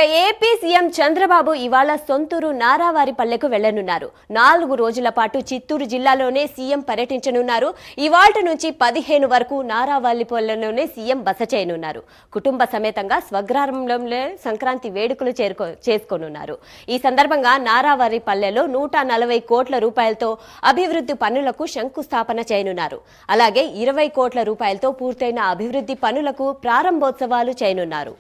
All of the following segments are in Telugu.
ఏపీ సీఎం చంద్రబాబు ఇవాళ సొంతూరు నారావారిపల్లెకు వెళ్లనున్నారు. 4 రోజుల పాటు చిత్తూరు జిల్లాలోనే సీఎం పర్యటించనున్నారు. ఇవాల్టి నుంచి 15 వరకు నారావారిపల్లెలోనే సీఎం బస చేయనున్నారు. కుటుంబ సమేతంగా స్వగ్రామంలోనే సంక్రాంతి వేడుకలు చేసుకోనున్నారు. ఈ సందర్భంగా నారావారిపల్లెలో 140 కోట్ల రూపాయలతో అభివృద్ధి పనులకు శంకుస్థాపన చేయనున్నారు. అలాగే 20 కోట్ల రూపాయలతో పూర్తయిన అభివృద్ధి పనులకు ప్రారంభోత్సవాలు చేయనున్నారు.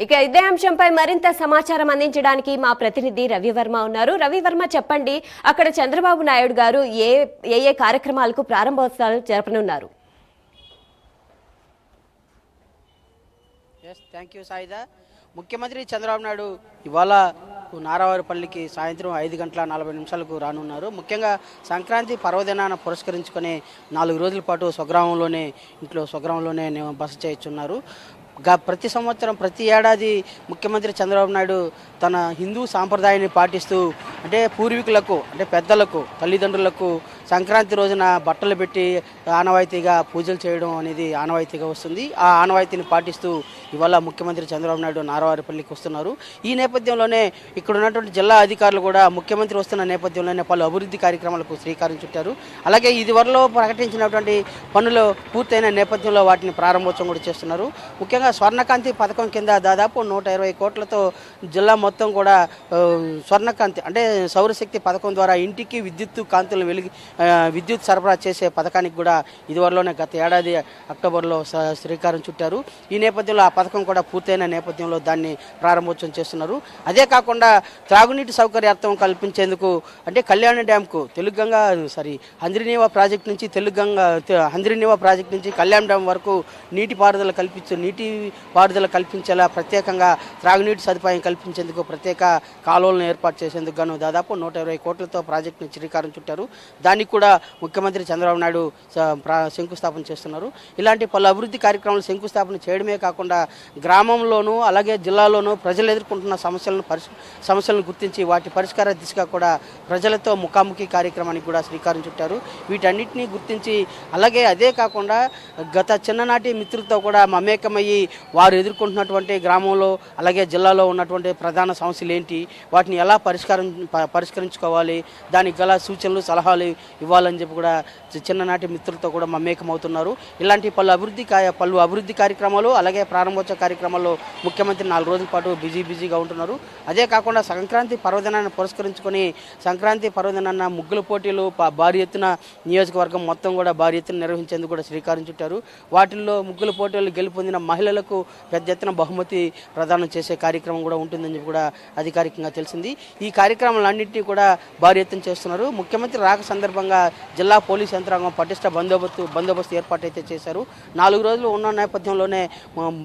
ఇక ఇదే అంశంపై మరింత సమాచారం అందించడానికి మా ప్రతినిధి రవివర్మ ఉన్నారు. రవివర్మ, చెప్పండి, అక్కడ చంద్రబాబు నాయుడు గారు ఏ కార్యక్రమాలకు ప్రారంభోత్సవాలు జరపనున్నారు? Thank you Saida. ముఖ్యమంత్రి చంద్రబాబు నాయుడు ఇవాళ నారావారిపల్లికి సాయంత్రం 5:40 రానున్నారు. ముఖ్యంగా సంక్రాంతి పర్వదినాన్ని పురస్కరించుకొని 4 రోజుల పాటు స్వగ్రామంలోనే బస చేయొచ్చున్నారు. ప్రతి సంవత్సరం ప్రతి ఏడాది ముఖ్యమంత్రి చంద్రబాబు నాయుడు తన హిందూ సాంప్రదాయాన్ని పాటిస్తూ పూర్వీకులకు పెద్దలకు తల్లిదండ్రులకు సంక్రాంతి రోజున బట్టలు పెట్టి ఆనవాయితీగా పూజలు చేయడం అనేది ఆనవాయితీగా వస్తుంది. ఆ ఆనవాయితీని పాటిస్తూ ఇవాళ ముఖ్యమంత్రి చంద్రబాబు నాయుడు నారావారిపల్లికి వస్తున్నారు. ఈ నేపథ్యంలోనే ఇక్కడ ఉన్నటువంటి జిల్లా అధికారులు కూడా ముఖ్యమంత్రి వస్తున్న నేపథ్యంలోనే పలు అభివృద్ధి కార్యక్రమాలకు శ్రీకారం చుట్టారు. అలాగే ఇదివరలో ప్రకటించినటువంటి పనులు పూర్తయిన నేపథ్యంలో వాటిని ప్రారంభోత్సవం కూడా చేస్తున్నారు. ముఖ్యంగా స్వర్ణకాంతి పథకం కింద దాదాపు 120 కోట్లతో జిల్లా మొత్తం కూడా స్వర్ణకాంతి సౌరశక్తి పథకం ద్వారా ఇంటికి విద్యుత్ సరఫరా చేసే పథకానికి కూడా ఇదివరలోనే గత ఏడాది అక్టోబర్లో శ్రీకారం చుట్టారు. ఈ నేపథ్యంలో ఆ పథకం కూడా పూర్తయిన నేపథ్యంలో దాన్ని ప్రారంభోత్సవం చేస్తున్నారు. అదే కాకుండా త్రాగునీటి సౌకర్యార్థం కల్పించేందుకు కళ్యాణ డ్యాంకు హంద్రీనీవా ప్రాజెక్టు నుంచి కళ్యాణ డ్యాం వరకు నీటి పారుదల కల్పించేలా ప్రత్యేకంగా త్రాగునీటి సదుపాయం కల్పించేందుకు ప్రత్యేక కాలువలను ఏర్పాటు చేసేందుకు గాను దాదాపు 120 కోట్లతో ప్రాజెక్టును శ్రీకారం చుట్టారు. దానికి కూడా ముఖ్యమంత్రి చంద్రబాబు నాయుడు శంకుస్థాపన చేస్తున్నారు. ఇలాంటి పలు అభివృద్ధి కార్యక్రమాలు శంకుస్థాపన చేయడమే కాకుండా గ్రామంలోనూ అలాగే జిల్లాలోనూ ప్రజలు ఎదుర్కొంటున్న సమస్యలను గుర్తించి వాటి పరిష్కార దిశగా కూడా ప్రజలతో ముఖాముఖి కార్యక్రమానికి కూడా శ్రీకారం చుట్టారు. వీటన్నిటినీ గుర్తించి అలాగే అదే కాకుండా గత చిన్ననాటి మిత్రులతో కూడా మమేకమయ్యి వారు ఎదుర్కొంటున్నటువంటి గ్రామంలో అలాగే జిల్లాలో ఉన్నటువంటి ప్రధాన సమస్యలు ఏంటి, వాటిని ఎలా పరిష్కరించుకోవాలి, దానికి గల సూచనలు సలహాలు ఇవ్వాలని చెప్పి కూడా చిన్ననాటి మిత్రులతో కూడా మమేకమవుతున్నారు. ఇలాంటి పలు అభివృద్ధి కార్యక్రమాలు అలాగే ప్రారంభోత్సవ కార్యక్రమాల్లో ముఖ్యమంత్రి 4 రోజుల పాటు బిజీగా ఉంటున్నారు. అదే కాకుండా సంక్రాంతి పర్వదినాన్ని పురస్కరించుకొని సంక్రాంతి పర్వదినాన్న ముగ్గుల పోటీలు భారీ ఎత్తున నియోజకవర్గం మొత్తం కూడా భారీ ఎత్తున నిర్వహించేందుకు కూడా శ్రీకారం చుట్టారు. వాటిల్లో ముగ్గుల పోటీలు గెలుపొందిన మహిళలకు పెద్ద ఎత్తున బహుమతి ప్రదానం చేసే కార్యక్రమం కూడా ఉంటుందని చెప్పి కూడా అధికారికంగా తెలిసింది. ఈ కార్యక్రమాలన్నింటినీ కూడా భారీ ఎత్తున చేస్తున్నారు. ముఖ్యమంత్రి రాక సందర్భంగా జిల్లా పోలీస్ యంత్రాంగం పటిష్ట బందోబస్తు ఏర్పాటైతే చేశారు. 4 రోజులు ఉన్న నేపథ్యంలోనే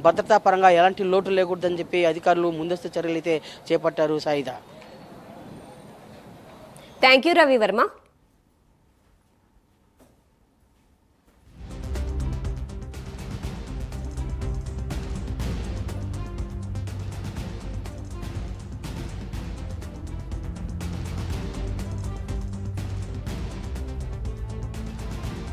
భద్రతా పరంగా ఎలాంటి లోటు లేకూడదని చెప్పి అధికారులు ముందస్తు చర్యలు అయితే చేపట్టారు. సాయిదా. Thank you Ravi Varma.